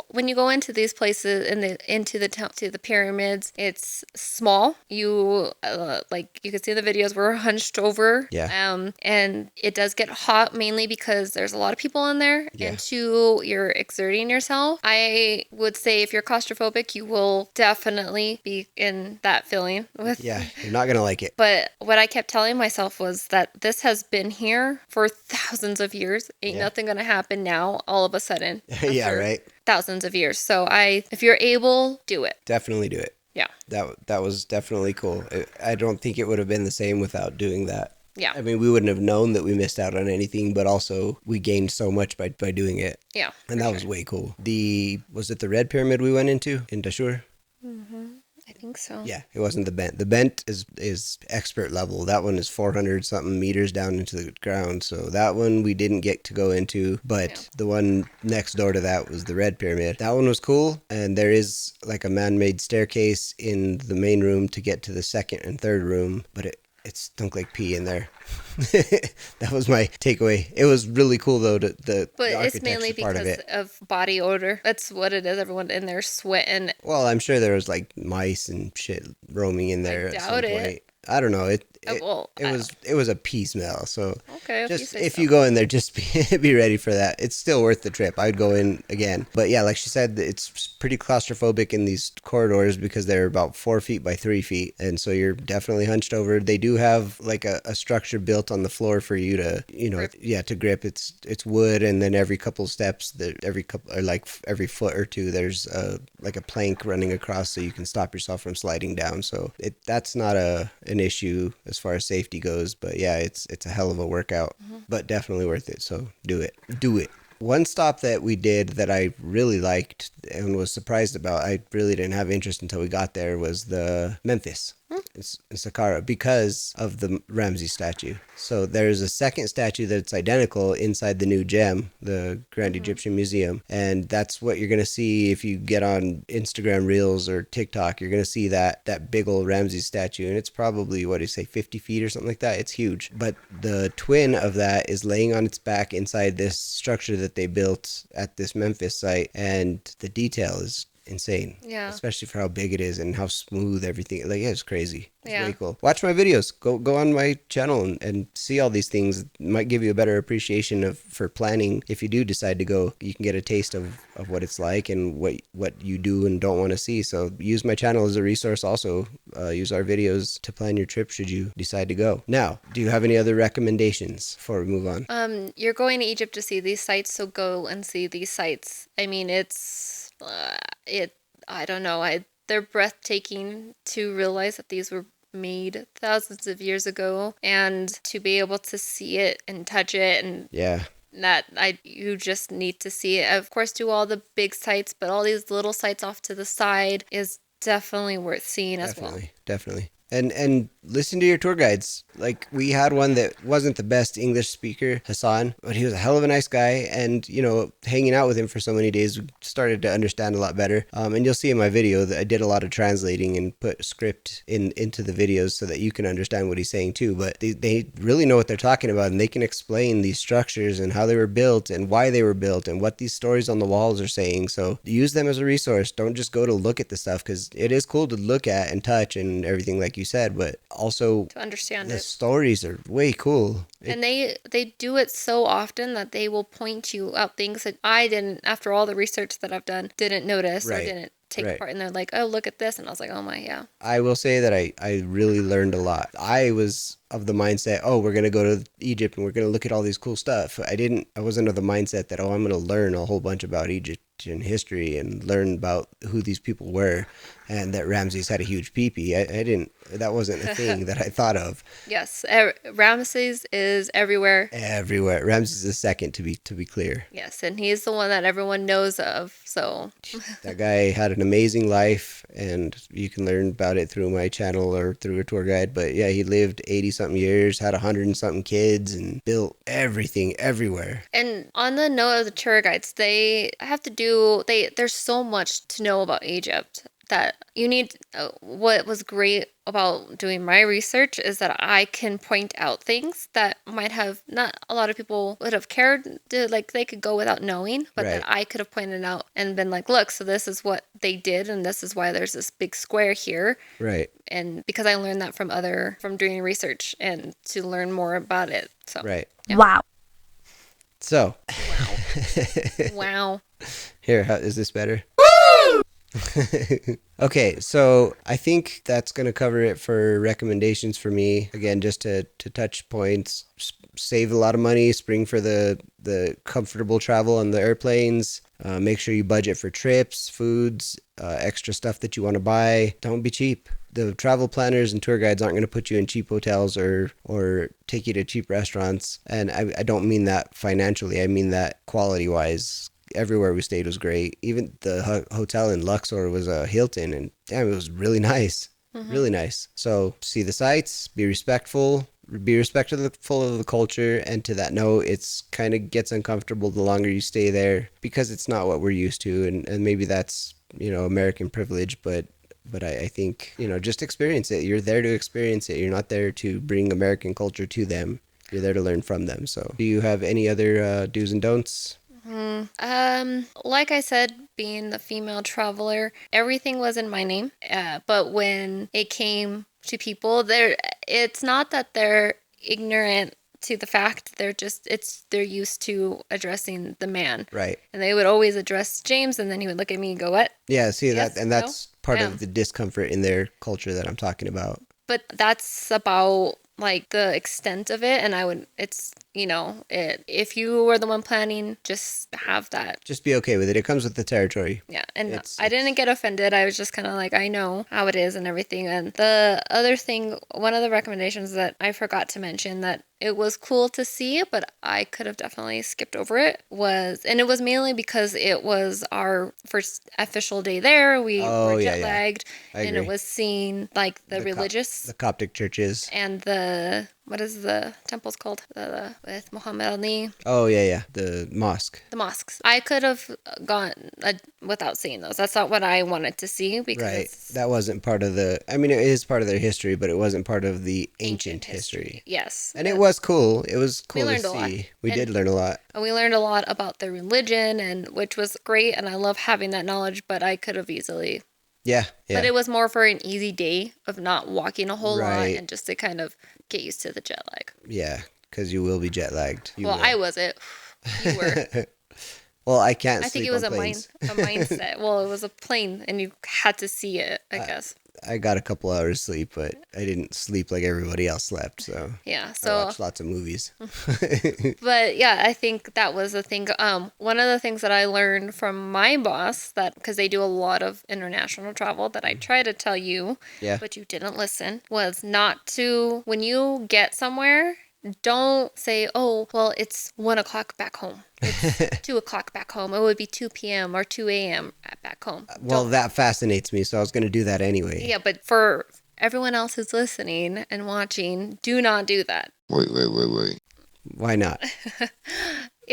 when you go into these places into the pyramids, it's small. You like you can see in the videos, we're hunched over.
Yeah.
And it does get hot mainly because there's a lot of people in there.
Yeah.
And two, you're exerting yourself. I would say if you're claustrophobic, you will definitely be in that feeling with.
Yeah, you're not gonna like it.
But what I kept telling myself was that this has been here for thousands of years. Ain't nothing gonna happen now all of a sudden.
Yeah,
after
right.
Thousands of years. So if you're able, do it.
Definitely do it.
Yeah.
That was definitely cool. I don't think it would have been the same without doing that.
Yeah.
I mean, we wouldn't have known that we missed out on anything, but also we gained so much by doing it.
Yeah.
And that was way cool. Was it the red pyramid we went into in Dashur?
I think so.
Yeah, it wasn't the bent. The bent is expert level. That one is 400 something meters down into the ground. So that one we didn't get to go into, but the one next door to that was the red pyramid. That one was cool, and there is like a man-made staircase in the main room to get to the second and third room, but it stunk like pee in there. That was my takeaway. It was really cool though. The
But it's mainly
part
because of body odor. That's what it is. Everyone in there sweating.
Well, I'm sure there was like mice and shit roaming in there at some
doubt it.
point. I don't know. It was a pee smell. So
Okay,
just
if
you go in there, just be ready for that. It's still worth the trip. I'd go in again. But yeah, like she said, it's pretty claustrophobic in these corridors because they're about 4 feet by 3 feet, and so you're definitely hunched over. They do have like a structure built on the floor for you to to grip. It's wood, and then every couple steps, every foot or two, there's like a plank running across so you can stop yourself from sliding down. So that's not an issue as far as safety goes, but yeah, it's a hell of a workout, but definitely worth it. So do it. One stop that we did that I really liked and was surprised about, I really didn't have interest until we got there, was the Memphis. It's Saqqara because of the Ramses statue. So there's a second statue that's identical inside the new gem, the Grand Egyptian Museum. And that's what you're going to see if you get on Instagram Reels or TikTok. You're going to see that big old Ramses statue. And it's probably, 50 feet or something like that. It's huge. But the twin of that is laying on its back inside this structure that they built at this Memphis site. And the detail is insane.
Yeah.
Especially for how big it is and how smooth everything. Like, it's crazy. It's
Yeah.
way cool. Watch my videos. Go on my channel and see all these things. It might give you a better appreciation for planning. If you do decide to go, you can get a taste of what it's like and what you do and don't want to see. So use my channel as a resource also. Use our videos to plan your trip should you decide to go. Now, do you have any other recommendations before we move on?
You're going to Egypt to see these sites, so go and see these sites. I mean, I don't know. They're breathtaking to realize that these were made thousands of years ago, and to be able to see it and touch it, and
Yeah.
you just need to see it. Of course, do all the big sites, but all these little sites off to the side is definitely worth seeing as well.
Definitely. And listen to your tour guides. Like, we had one that wasn't the best English speaker, Hassan, but he was a hell of a nice guy. And, hanging out with him for so many days, we started to understand a lot better. And you'll see in my video that I did a lot of translating and put a script into the videos so that you can understand what he's saying too. But they really know what they're talking about, and they can explain these structures and how they were built and why they were built and what these stories on the walls are saying. So use them as a resource. Don't just go to look at the stuff, because it is cool to look at and touch and everything like you said, but also
To understand
the
it.
stories are way cool.
And they do it so often that they will point you out things that I didn't, after all the research that I've done, didn't notice or
Right.
didn't take
Right.
part, and they're like, oh, look at this, and I was like, oh my, yeah.
I will say that I really learned a lot. I was of the mindset, oh, we're going to go to Egypt and we're going to look at all these cool stuff. I wasn't of the mindset that, oh, I'm going to learn a whole bunch about Egyptian history and learn about who these people were and that Ramses had a huge peepee. I didn't, that wasn't a thing that I thought of.
Yes, Ramses is everywhere.
Everywhere. Ramses is second, to be clear.
Yes, and he's the one that everyone knows of, so.
That guy had an amazing life, and you can learn about it through my channel or through a tour guide. But yeah, he lived 80-something years, had 100-something kids, and built everything everywhere.
And on the note of the tour guides, there's so much to know about Egypt that you need. What was great about doing my research is that I can point out things that might have not a lot of people would have cared to, like, they could go without knowing, but
Right.
that I could have pointed out and been like, look, so this is what they did, and this is why there's this big square here.
Right.
And because I learned that from doing research and to learn more about it. So
Right.
yeah.
Wow.
So,
Wow.
here, is this better? Okay, so I think that's going to cover it for recommendations for me. Again, just to touch points, save a lot of money, spring for the comfortable travel on the airplanes. Make sure you budget for trips, foods, extra stuff that you want to buy. Don't be cheap. The travel planners and tour guides aren't going to put you in cheap hotels or take you to cheap restaurants. And I don't mean that financially. I mean that quality-wise. Everywhere we stayed was great. Even the hotel in Luxor was a Hilton, and damn, it was really nice. Really nice. So see the sights, be respectful of the culture, and to that note, it's kind of gets uncomfortable the longer you stay there because it's not what we're used to, and maybe that's, American privilege, but I think, just experience it. You're there to experience it. You're not there to bring American culture to them. You're there to learn from them. So do you have any other do's and don'ts?
Like I said, being the female traveler, everything was in my name. But when it came to people, it's not that they're ignorant to the fact, they're used to addressing the man.
Right.
And they would always address James, and then he would look at me and go, what?
Yeah, see
Yes,
that, and that's part
yeah.
of the discomfort in their culture that I'm talking about.
But that's about like the extent of it, and if you were the one planning, just have that.
Just be okay with it. It comes with the territory.
Yeah, and I didn't get offended. I was just kind of like, I know how it is and everything. And the other thing, one of the recommendations that I forgot to mention that it was cool to see, but I could have definitely skipped over it, and it was mainly because it was our first official day there. We were jet lagged, and it was seeing like the religious,
the Coptic churches,
and what is the temples called? With Muhammad Ali.
Oh yeah, the mosque.
The mosques. I could have gone without seeing those. That's not what I wanted to see because
that wasn't part of the. I mean, it is part of their history, but it wasn't part of the ancient history.
Yes,
and it was cool. It was cool
to
see. We did learn a lot.
And we learned a lot about their religion, and which was great. And I love having that knowledge, but I could have easily.
Yeah.
But it was more for an easy day of not walking a whole lot
Right.
and just to kind of get used to the jet lag.
Yeah, because you will be jet lagged.
I wasn't. You were.
Well, I can't.
I think
sleep
it was
on
a
planes.
mindset. Well, it was a plane, and you had to see it, I guess.
I got a couple hours sleep, but I didn't sleep like everybody else slept. So
Yeah.
I watched lots of movies.
But yeah, I think that was the thing. One of the things that I learned from my boss, that because they do a lot of international travel, that I try to tell you, but you didn't listen, was not to, when you get somewhere, don't say, oh, well, it's 1 o'clock back home. It's 2 o'clock back home. It would be 2 p.m. or 2 a.m. back home.
Well, that fascinates me, so I was going to do that anyway.
Yeah, but for everyone else who's listening and watching, do not do that.
Wait.
Why not?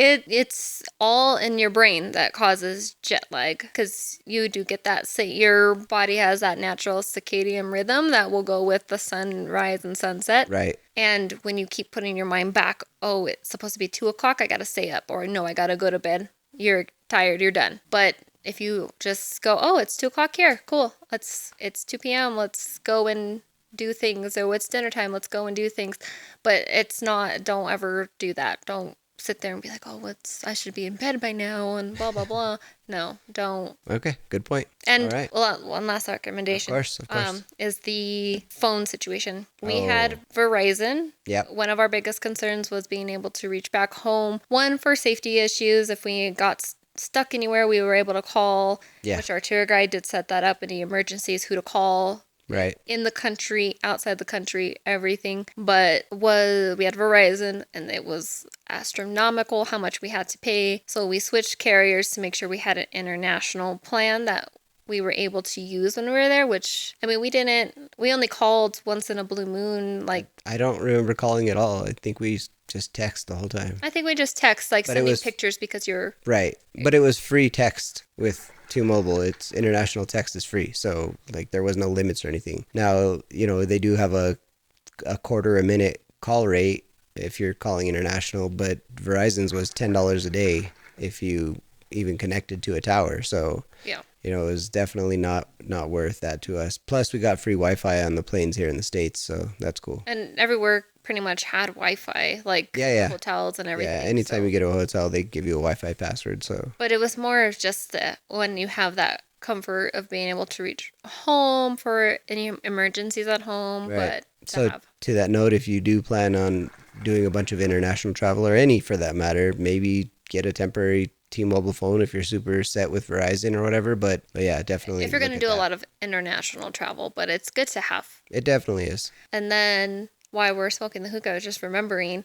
It's all in your brain that causes jet lag, because you do get that. Say your body has that natural circadian rhythm that will go with the sunrise and sunset.
Right.
And when you keep putting your mind back, oh, it's supposed to be 2 o'clock, I got to stay up, or no, I got to go to bed. You're tired, you're done. But if you just go, oh, it's 2 o'clock here, cool. It's 2 p.m. Let's go and do things, or it's dinner time, let's go and do things. But it's not, don't ever do that. Don't sit there and be like, oh, I should be in bed by now and blah, blah, blah. No, don't.
Okay, good point.
And
all right.
one last recommendation.
Of course.
Is the phone situation. We
Oh.
had Verizon.
Yep.
One of our biggest concerns was being able to reach back home. One, for safety issues. If we got stuck anywhere, we were able to call, which our tour guide did set that up. Any emergencies, who to call.
Right.
In the country, outside the country, everything. But we had Verizon, and it was astronomical how much we had to pay. So we switched carriers to make sure we had an international plan that we were able to use when we were there, which, I mean, we only called once in a blue moon. Like,
I don't remember calling at all. I think we just text the whole time.
I think we just text, like, sending pictures because you're...
Right. But it was free text with T-Mobile. It's international text is free. So, like, there was no limits or anything. Now, they do have a quarter a minute call rate if you're calling international, but Verizon's was $10 a day if you even connected to a tower. So,
yeah.
It was definitely not worth that to us. Plus, we got free Wi-Fi on the planes here in the States, so that's cool.
And everywhere pretty much had Wi-Fi, like hotels and everything.
Yeah, anytime you get a hotel, they give you a Wi-Fi password. So,
but it was more of just when you have that comfort of being able to reach home for any emergencies at home.
Right.
But
to that note, if you do plan on doing a bunch of international travel, or any for that matter, maybe get a temporary T-Mobile phone if you're super set with Verizon or whatever. But yeah, definitely.
If you're going to do a lot of international travel, but it's good to have.
It definitely is.
And then while we're smoking the hookah, I was just remembering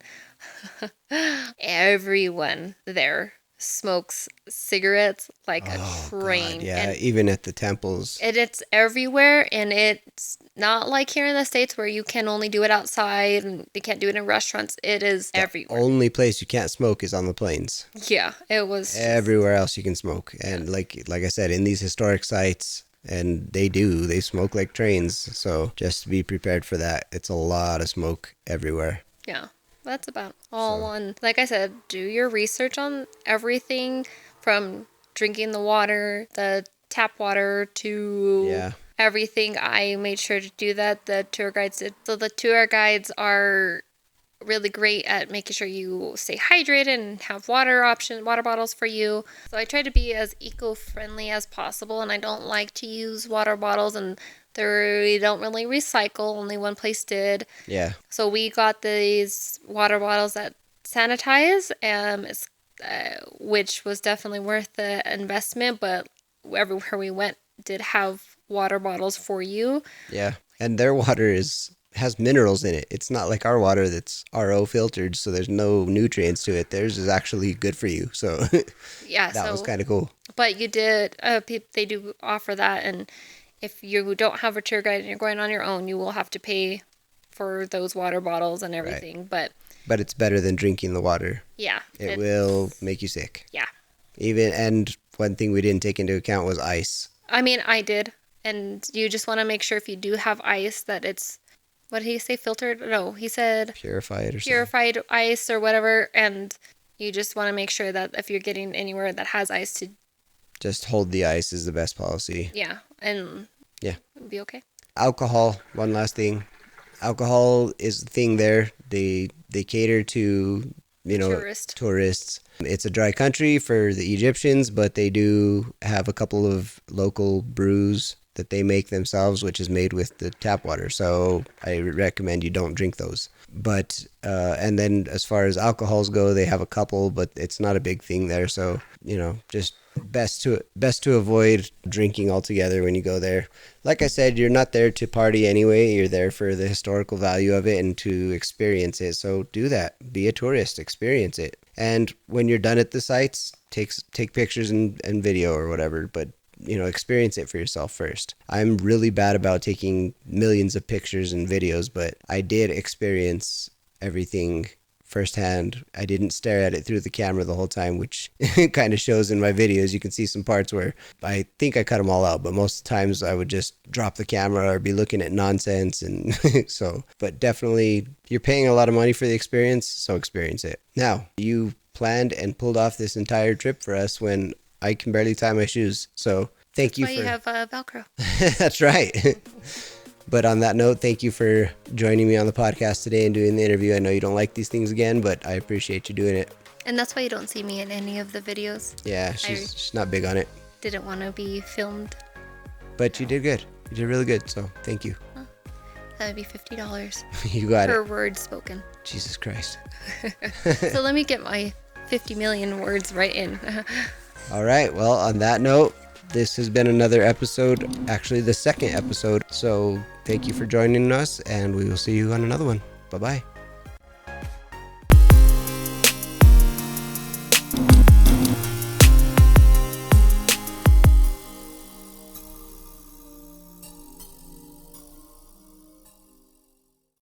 everyone there smokes cigarettes like a train.
God, yeah,
and
even at the temples.
It's everywhere, and it's not like here in the States where you can only do it outside and you can't do it in restaurants. It is everywhere.
Only place you can't smoke is on the planes.
Yeah, it was.
Everywhere else you can smoke. And like I said, in these historic sites, and they smoke like trains. So just be prepared for that. It's a lot of smoke everywhere.
Yeah. That's about all on. Like I said, do your research on everything from drinking the water, the tap water, to everything. I made sure to do that. The tour guides did. So the tour guides are really great at making sure you stay hydrated and have water bottles for you. So I try to be as eco-friendly as possible, and I don't like to use water bottles, and they don't really recycle. Only one place did.
Yeah.
So we got these water bottles that sanitize, which was definitely worth the investment. But everywhere we went did have water bottles for you.
Yeah, and their water has minerals in it. It's not like our water that's RO filtered, so there's no nutrients to it. Theirs is actually good for you. So
yeah,
that was kind of cool.
But you did. They do offer that, and if you don't have a tour guide and you're going on your own, you will have to pay for those water bottles and everything. Right.
But it's better than drinking the water.
Yeah.
It will make you sick.
Yeah.
And one thing we didn't take into account was ice.
I mean, I did. And you just want to make sure if you do have ice that it's, what did he say, filtered? No, he said
purified
ice or whatever. And you just want to make sure that if you're getting anywhere that has ice, to
just hold the ice is the best policy.
Yeah. And be okay.
Alcohol, one last thing. Alcohol is the thing there. They cater to, tourists. It's a dry country for the Egyptians, but they do have a couple of local brews that they make themselves, which is made with the tap water. So I recommend you don't drink those. But and then as far as alcohols go, they have a couple, but it's not a big thing there. So just best to avoid drinking altogether when you go there. Like I said, you're not there to party anyway. You're there for the historical value of it and to experience it. So do that. Be a tourist. Experience it. And when you're done at the sites, take pictures and video or whatever. But experience it for yourself first. I'm really bad about taking millions of pictures and videos, but I did experience everything firsthand. I didn't stare at it through the camera the whole time, which kind of shows in my videos. You can see some parts where I think I cut them all out, but most times I would just drop the camera or be looking at nonsense. And but definitely you're paying a lot of money for the experience, so experience it. Now, you planned and pulled off this entire trip for us when I can barely tie my shoes. So thank you.
That's why you have Velcro.
That's right. But on that note, thank you for joining me on the podcast today and doing the interview. I know you don't like these things again, but I appreciate you doing it.
And that's why you don't see me in any of the videos.
Yeah, she's not big on it.
Didn't want to be filmed.
But you did good. You did really good, so thank you.
That would be $50
You got
per
it.
word spoken.
Jesus Christ.
So let me get my 50 million words right in.
All right, well, on that note, this has been another episode, actually the second episode. So thank you for joining us, and we will see you on another one. Bye-bye.